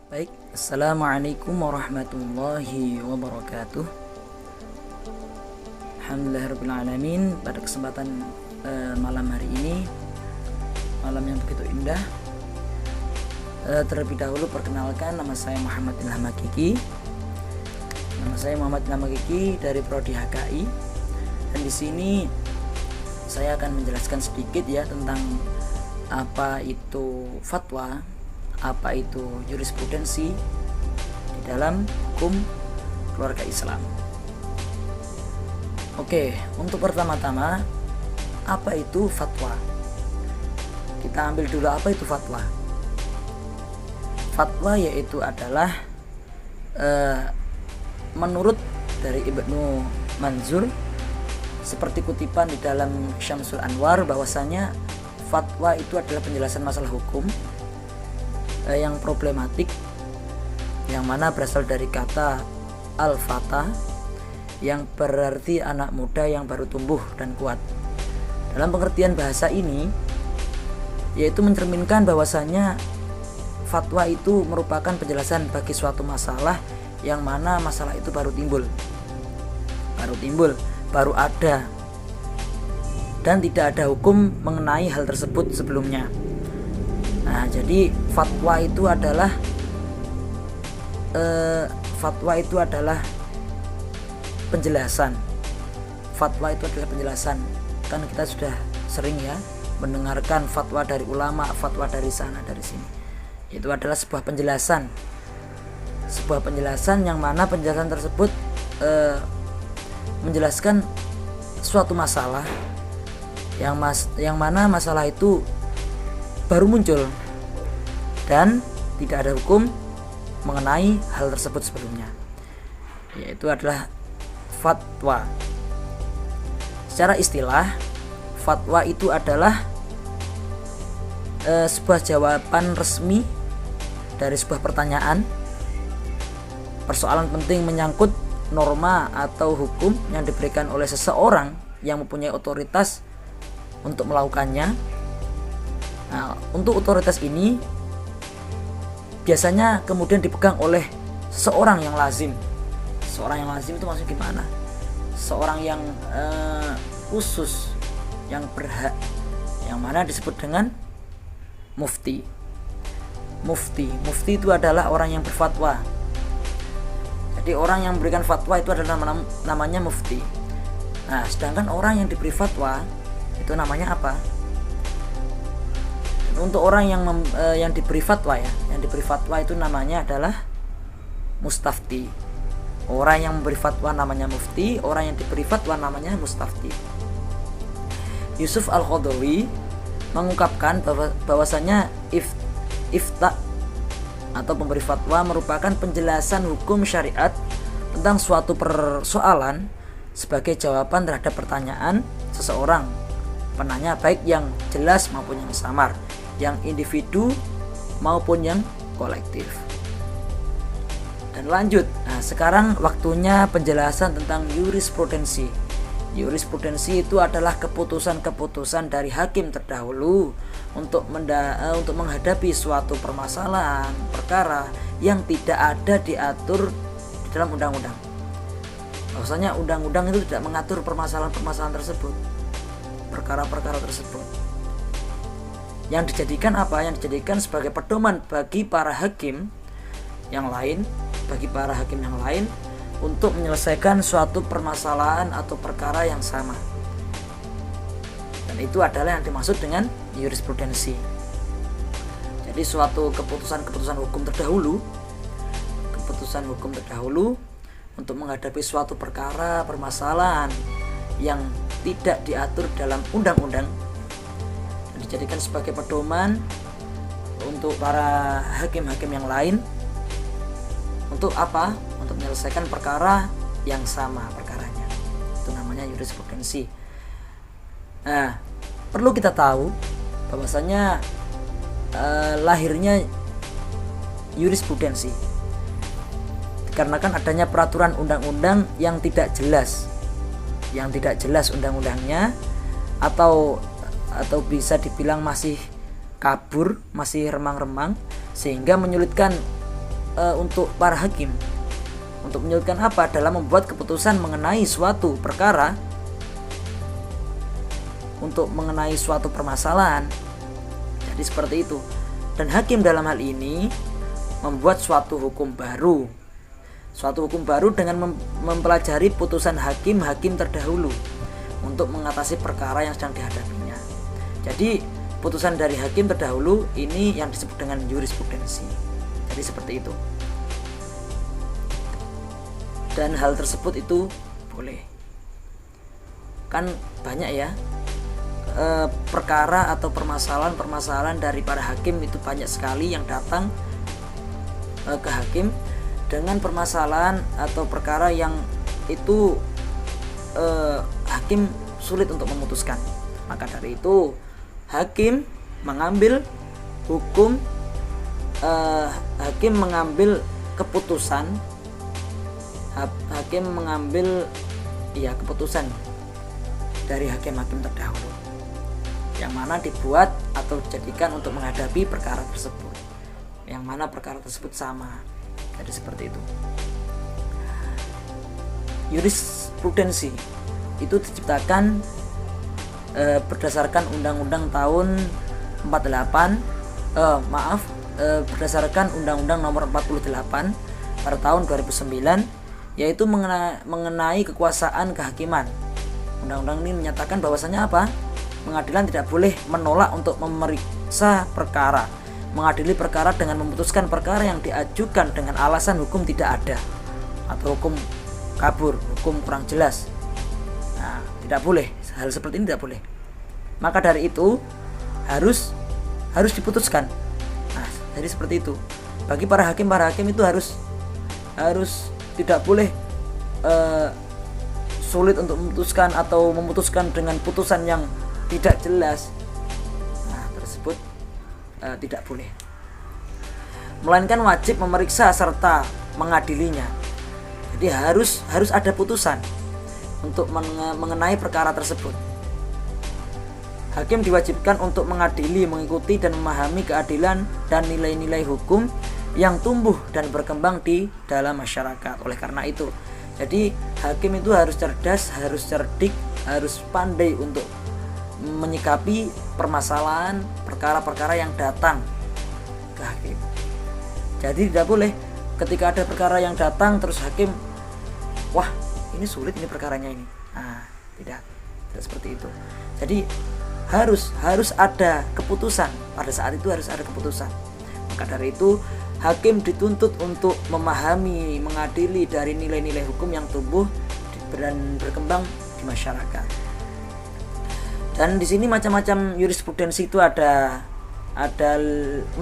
Baik, Assalamualaikum warahmatullahi wabarakatuh. Alhamdulillahirrahmanirrahim. Pada kesempatan malam hari ini, malam yang begitu indah, terlebih dahulu perkenalkan, nama saya Muhammad Ilham Hakiki. Nama saya Muhammad Ilham Hakiki dari Prodi HKI. Dan di sini saya akan menjelaskan sedikit ya tentang apa itu fatwa, apa itu jurisprudensi di dalam hukum keluarga Islam. Oke, untuk pertama-tama, apa itu fatwa? Kita ambil dulu apa itu fatwa. Fatwa yaitu adalah menurut dari Ibnu Manzur, seperti kutipan di dalam Syamsul Anwar, bahwasanya fatwa itu adalah penjelasan masalah hukum yang problematik, yang mana berasal dari kata al-fata yang berarti anak muda yang baru tumbuh dan kuat. Dalam pengertian bahasa ini, yaitu mencerminkan bahwasanya fatwa itu merupakan penjelasan bagi suatu masalah yang mana masalah itu baru timbul, baru ada, dan tidak ada hukum mengenai hal tersebut sebelumnya. Nah, jadi fatwa itu adalah penjelasan. Fatwa itu adalah penjelasan. Kan kita sudah sering ya mendengarkan fatwa dari ulama, fatwa dari sana dari sini. Itu adalah sebuah penjelasan. Sebuah penjelasan yang mana penjelasan tersebut menjelaskan suatu masalah yang mana masalah itu baru muncul dan tidak ada hukum mengenai hal tersebut sebelumnya, yaitu adalah fatwa. Secara istilah, fatwa itu adalah sebuah jawaban resmi dari sebuah pertanyaan, persoalan penting menyangkut norma atau hukum yang diberikan oleh seseorang yang mempunyai otoritas untuk melakukannya. Nah, untuk otoritas ini biasanya kemudian dipegang oleh seorang yang lazim. Seorang yang lazim itu maksudnya gimana? Seorang yang khusus, yang berhak, yang mana disebut dengan mufti. Mufti itu adalah orang yang berfatwa. Jadi orang yang memberikan fatwa itu adalah namanya mufti. Nah, sedangkan orang yang diberi fatwa itu namanya apa? Untuk orang yang diberi fatwa yang diberi fatwa itu namanya adalah mustafti. Orang yang memberi fatwa namanya mufti, orang yang diberi fatwa namanya mustafti. Yusuf Al-Qaradawi mengungkapkan bahwasanya ifta atau pemberi fatwa merupakan penjelasan hukum syariat tentang suatu persoalan sebagai jawaban terhadap pertanyaan seseorang penanya, baik yang jelas maupun yang samar, yang individu maupun yang kolektif. Dan lanjut, nah sekarang waktunya penjelasan tentang jurisprudensi. Jurisprudensi itu adalah keputusan-keputusan dari hakim terdahulu untuk menghadapi suatu permasalahan perkara yang tidak ada diatur di dalam undang-undang. Bahwasanya undang-undang itu tidak mengatur permasalahan-permasalahan tersebut, perkara-perkara tersebut. Yang dijadikan apa? Yang dijadikan sebagai pedoman bagi para hakim yang lain, untuk menyelesaikan suatu permasalahan atau perkara yang sama. Dan itu adalah yang dimaksud dengan jurisprudensi. Jadi suatu keputusan hukum terdahulu untuk menghadapi suatu perkara, permasalahan yang tidak diatur dalam undang-undang, dijadikan sebagai pedoman untuk para hakim-hakim yang lain. Untuk apa? Untuk menyelesaikan perkara yang sama perkaranya. Itu namanya jurisprudensi. Nah, perlu kita tahu bahwasanya lahirnya jurisprudensi dikarenakan adanya peraturan undang-undang yang tidak jelas undang-undangnya, atau bisa dibilang masih kabur, masih remang-remang, sehingga menyulitkan untuk para hakim. Untuk menyulitkan apa? Dalam membuat keputusan mengenai suatu perkara, untuk mengenai suatu permasalahan. Jadi seperti itu. Dan hakim dalam hal ini membuat suatu hukum baru. Suatu hukum baru dengan mempelajari putusan hakim-hakim terdahulu untuk mengatasi perkara yang sedang dihadapinya. Jadi putusan dari hakim terdahulu ini yang disebut dengan jurisprudensi. Jadi seperti itu. Dan hal tersebut itu boleh. Kan banyak ya perkara atau permasalahan dari para hakim itu banyak sekali yang datang ke hakim dengan permasalahan atau perkara yang itu hakim sulit untuk memutuskan. Maka dari itu hakim mengambil hukum, hakim mengambil keputusan, hakim mengambil keputusan dari hakim-hakim terdahulu yang mana dibuat atau dijadikan untuk menghadapi perkara tersebut, yang mana perkara tersebut sama. Jadi seperti itu. Jurisprudensi itu diciptakan berdasarkan Undang-Undang tahun 48, berdasarkan Undang-Undang nomor 48 pada tahun 2009, yaitu mengenai kekuasaan kehakiman. Undang-undang ini menyatakan bahwasanya apa? Pengadilan tidak boleh menolak untuk memeriksa perkara, mengadili perkara dengan memutuskan perkara yang diajukan dengan alasan hukum tidak ada atau hukum kabur, hukum kurang jelas. Nah, tidak boleh, hal seperti ini tidak boleh. Maka dari itu harus diputuskan. Nah, jadi seperti itu. Bagi para hakim itu harus tidak boleh sulit untuk memutuskan atau memutuskan dengan putusan yang tidak jelas. Nah, tersebut tidak boleh. Melainkan wajib memeriksa serta mengadilinya. Jadi harus ada putusan untuk mengenai perkara tersebut. Hakim diwajibkan untuk mengadili, mengikuti dan memahami keadilan dan nilai-nilai hukum yang tumbuh dan berkembang di dalam masyarakat. Oleh karena itu, jadi hakim itu harus cerdas, harus cerdik, harus pandai untuk menyikapi permasalahan perkara-perkara yang datang ke hakim. Jadi tidak boleh ketika ada perkara yang datang terus hakim, wah ini sulit ini perkaranya ini. Nah, tidak seperti itu. Jadi harus ada keputusan. Pada saat itu harus ada keputusan. Maka dari itu hakim dituntut untuk memahami, mengadili dari nilai-nilai hukum yang tumbuh dan berkembang di masyarakat. Dan di sini macam-macam jurisprudensi itu ada 4.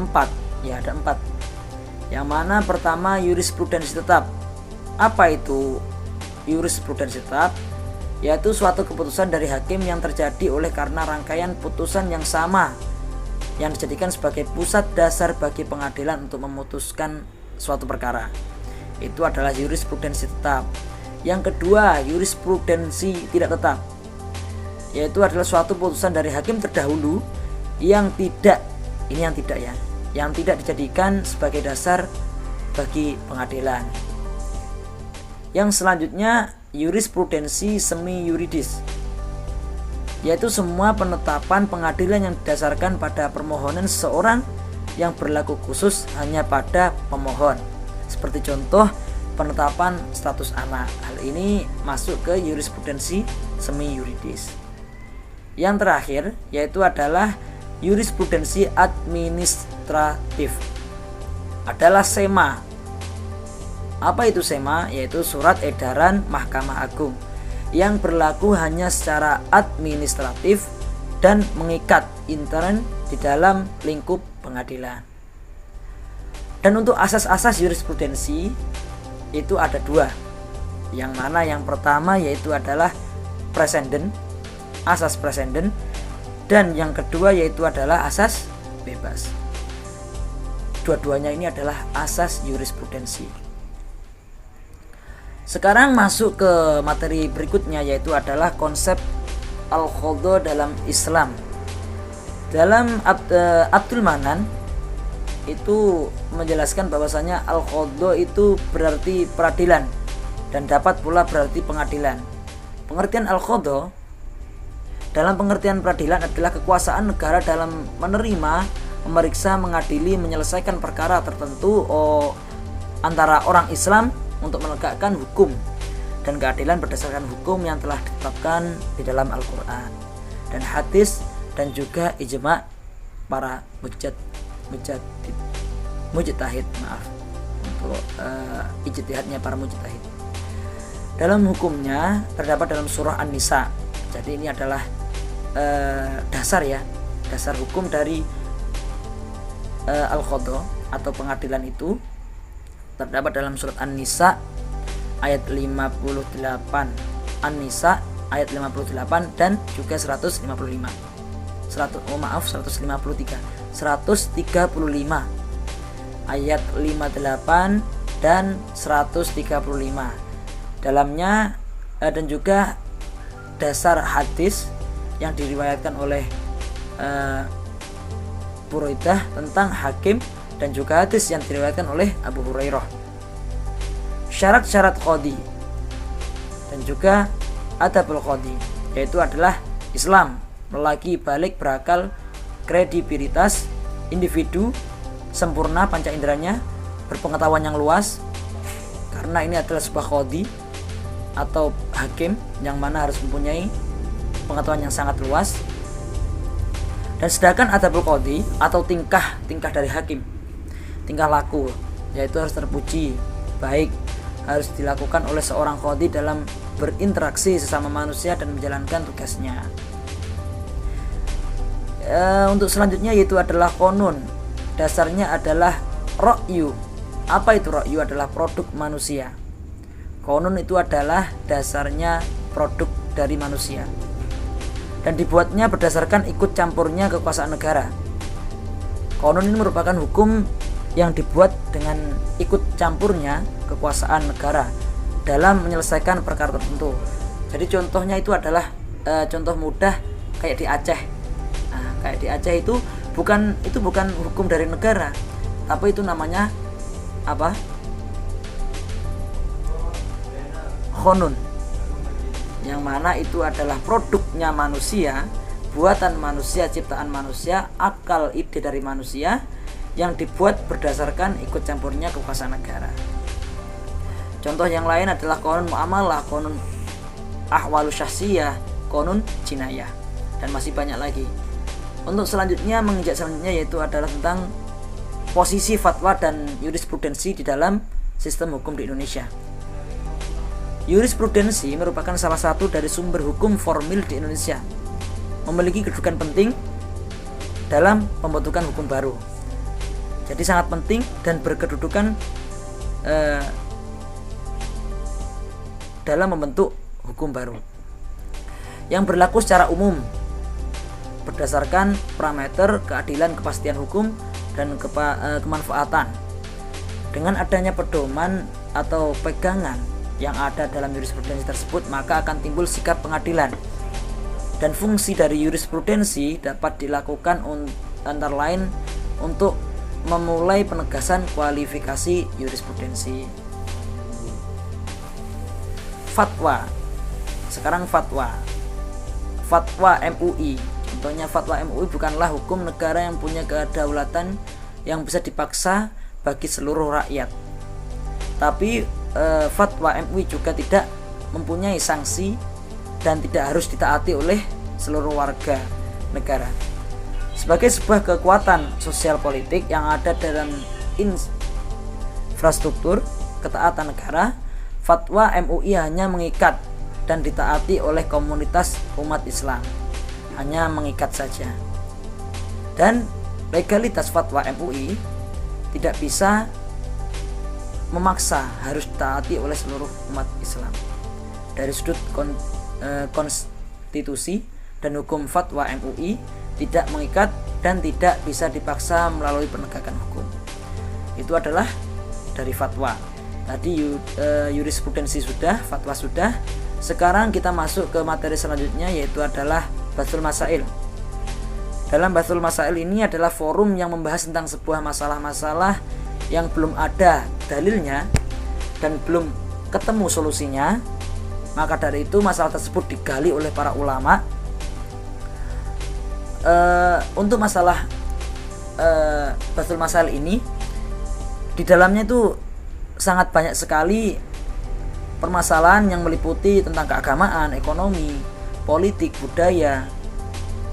Yang mana pertama jurisprudensi tetap. Apa itu jurisprudensi tetap? Yaitu suatu keputusan dari hakim yang terjadi oleh karena rangkaian putusan yang sama yang dijadikan sebagai pusat dasar bagi pengadilan untuk memutuskan suatu perkara. Itu adalah jurisprudensi tetap. Yang kedua, jurisprudensi tidak tetap, yaitu adalah suatu putusan dari hakim terdahulu yang tidak dijadikan sebagai dasar bagi pengadilan. Yang selanjutnya jurisprudensi semi yuridis, yaitu semua penetapan pengadilan yang didasarkan pada permohonan seseorang yang berlaku khusus hanya pada pemohon. Seperti contoh penetapan status anak. Hal ini masuk ke jurisprudensi semi yuridis. Yang terakhir yaitu adalah jurisprudensi administratif. Adalah SEMA. Apa itu SEMA? Yaitu surat edaran Mahkamah Agung yang berlaku hanya secara administratif dan mengikat intern di dalam lingkup pengadilan. Dan untuk asas-asas jurisprudensi itu ada 2. Yang mana yang pertama yaitu adalah presenden, asas presenden, dan yang kedua yaitu adalah asas bebas. Dua-duanya ini adalah asas jurisprudensi. Sekarang masuk ke materi berikutnya yaitu adalah konsep al-qadha dalam Islam. Dalam Abdul Manan itu menjelaskan bahwasanya al-qadha itu berarti peradilan dan dapat pula berarti pengadilan. Pengertian al-qadha dalam pengertian peradilan adalah kekuasaan negara dalam menerima, memeriksa, mengadili, menyelesaikan perkara tertentu antara orang Islam untuk menegakkan hukum dan keadilan berdasarkan hukum yang telah ditetapkan di dalam Al-Quran dan hadis dan juga ijma' para mujtahid untuk ijtihadnya para mujtahid. Dalam hukumnya terdapat dalam surah An-Nisa. Jadi ini adalah dasar hukum dari al-qadha atau pengadilan itu terdapat dalam surat An-Nisa ayat 58, An-Nisa ayat 58 dan juga 135 ayat 58 dan 135 dalamnya, dan juga dasar hadis yang diriwayatkan oleh Buraidah tentang hakim dan juga hadis yang diriwayatkan oleh Abu Hurairah. Syarat-syarat qadhi dan juga adabul qadhi, yaitu adalah Islam, lelaki balik berakal, kredibilitas, individu sempurna panca inderanya, berpengetahuan yang luas, karena ini adalah sebuah qadhi atau hakim yang mana harus mempunyai pengetahuan yang sangat luas. Dan sedangkan adabul qadhi atau tingkah dari hakim, tingkah laku, yaitu harus terpuji, baik, harus dilakukan oleh seorang qadhi dalam berinteraksi sesama manusia dan menjalankan tugasnya. Untuk selanjutnya yaitu adalah qanun. Dasarnya adalah ra'yu. Apa itu ra'yu? Adalah produk manusia. Qanun itu adalah dasarnya produk dari manusia dan dibuatnya berdasarkan ikut campurnya kekuasaan negara. Qanun ini merupakan hukum yang dibuat dengan ikut campurnya kekuasaan negara dalam menyelesaikan perkara tertentu. Jadi contohnya itu adalah contoh mudah kayak di Aceh. Nah, kayak di Aceh itu bukan hukum dari negara, tapi itu namanya apa? Qanun, yang mana itu adalah produknya manusia, buatan manusia, ciptaan manusia, akal ide dari manusia yang dibuat berdasarkan ikut campurnya kekuasaan negara. Contoh yang lain adalah qanun muamalah, qanun ahwalus syahsiyah, qanun jinayah, dan masih banyak lagi. Untuk selanjutnya, menginjak selanjutnya yaitu adalah tentang posisi fatwa dan jurisprudensi di dalam sistem hukum di Indonesia. Jurisprudensi merupakan salah satu dari sumber hukum formil di Indonesia, memiliki kedudukan penting dalam pembentukan hukum baru. Jadi sangat penting dan berkedudukan dalam membentuk hukum baru yang berlaku secara umum berdasarkan parameter keadilan, kepastian hukum, dan kemanfaatan. Dengan adanya pedoman atau pegangan yang ada dalam jurisprudensi tersebut, maka akan timbul sikap pengadilan. Dan fungsi dari jurisprudensi dapat dilakukan antara lain untuk memulai penegasan kualifikasi jurisprudensi. Fatwa. Sekarang fatwa MUI. Contohnya fatwa MUI bukanlah hukum negara yang punya kedaulatan yang bisa dipaksa bagi seluruh rakyat. Tapi fatwa MUI juga tidak mempunyai sanksi dan tidak harus ditaati oleh seluruh warga negara. Sebagai sebuah kekuatan sosial politik yang ada dalam infrastruktur ketaatan negara, fatwa MUI hanya mengikat dan ditaati oleh komunitas umat Islam, hanya mengikat saja. Dan legalitas fatwa MUI tidak bisa memaksa, harus ditaati oleh seluruh umat Islam. Dari sudut konstitusi dan hukum, fatwa MUI tidak mengikat dan tidak bisa dipaksa melalui penegakan hukum. Itu adalah dari fatwa. Tadi jurisprudensi sudah, fatwa sudah. Sekarang kita masuk ke materi selanjutnya, yaitu adalah Basul Masail. Dalam Bathul Masail ini adalah forum yang membahas tentang sebuah masalah-masalah yang belum ada dalilnya dan belum ketemu solusinya. Maka dari itu masalah tersebut digali oleh para ulama. Untuk masalah Bathul Masail ini, di dalamnya itu sangat banyak sekali permasalahan yang meliputi tentang keagamaan, ekonomi, politik, budaya,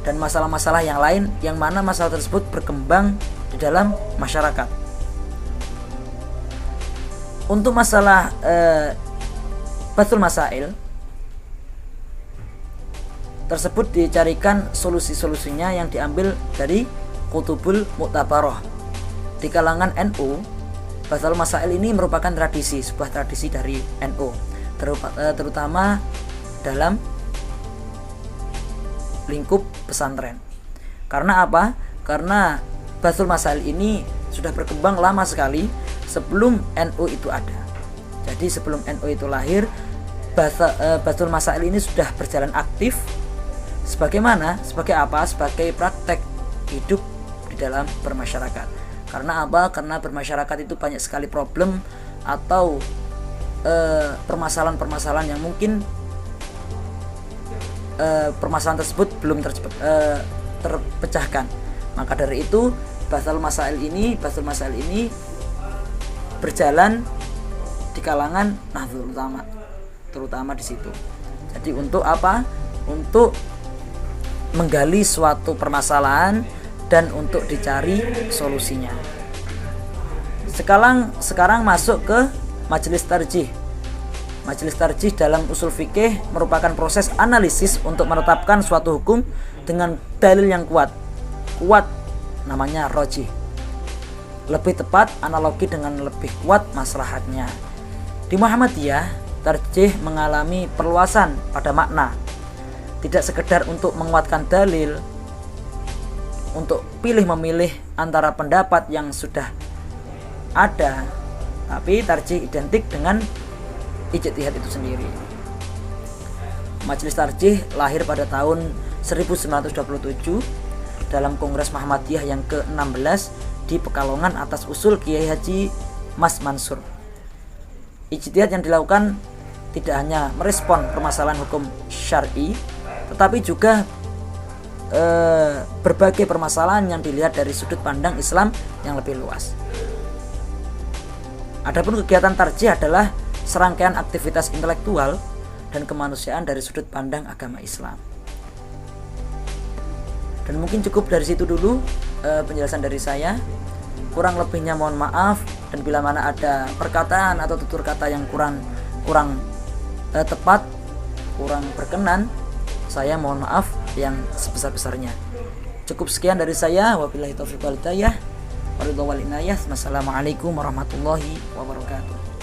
dan masalah-masalah yang lain, yang mana masalah tersebut berkembang di dalam masyarakat. Untuk masalah Bathul Masail tersebut dicarikan solusi-solusinya yang diambil dari Kutubul Mu'tabarah. Di kalangan NU, Bathul Masail ini merupakan tradisi, sebuah tradisi dari NU, terutama dalam lingkup pesantren. Karena apa? Karena Bathul Masail ini sudah berkembang lama sekali sebelum NU itu ada. Jadi sebelum NU itu lahir, Bathul Masail ini sudah berjalan aktif. Sebagai apa? Sebagai praktek hidup di dalam bermasyarakat. Karena apa? Karena bermasyarakat itu banyak sekali problem atau permasalahan-permasalahan yang mungkin permasalahan tersebut belum terpecahkan. Maka dari itu Bathul Masail ini berjalan di kalangan Nahdlatul Ulama, terutama di situ. Jadi untuk apa? Untuk menggali suatu permasalahan dan untuk dicari solusinya. Sekarang masuk ke majelis tarjih. Majelis tarjih dalam usul fikih merupakan proses analisis untuk menetapkan suatu hukum dengan dalil yang kuat. Kuat namanya rajih. Lebih tepat analogi dengan lebih kuat maslahatnya. Di Muhammadiyah, tarjih mengalami perluasan pada makna. Tidak sekedar untuk menguatkan dalil, untuk pilih-memilih antara pendapat yang sudah ada, tapi tarjih identik dengan ijtihad itu sendiri. Majelis tarjih lahir pada tahun 1927 dalam Kongres Muhammadiyah yang ke-16 di Pekalongan atas usul Kiai Haji Mas Mansur. Ijtihad yang dilakukan tidak hanya merespon permasalahan hukum syar'i, tetapi juga berbagai permasalahan yang dilihat dari sudut pandang Islam yang lebih luas. Adapun kegiatan tarjih adalah serangkaian aktivitas intelektual dan kemanusiaan dari sudut pandang agama Islam. Dan mungkin cukup dari situ dulu penjelasan dari saya. Kurang lebihnya mohon maaf, dan bila mana ada perkataan atau tutur kata yang kurang tepat, kurang berkenan, saya mohon maaf yang sebesar-besarnya. Cukup sekian dari saya. Wabillahi taufiq wal hidayah. Wassalamualaikum warahmatullahi wabarakatuh.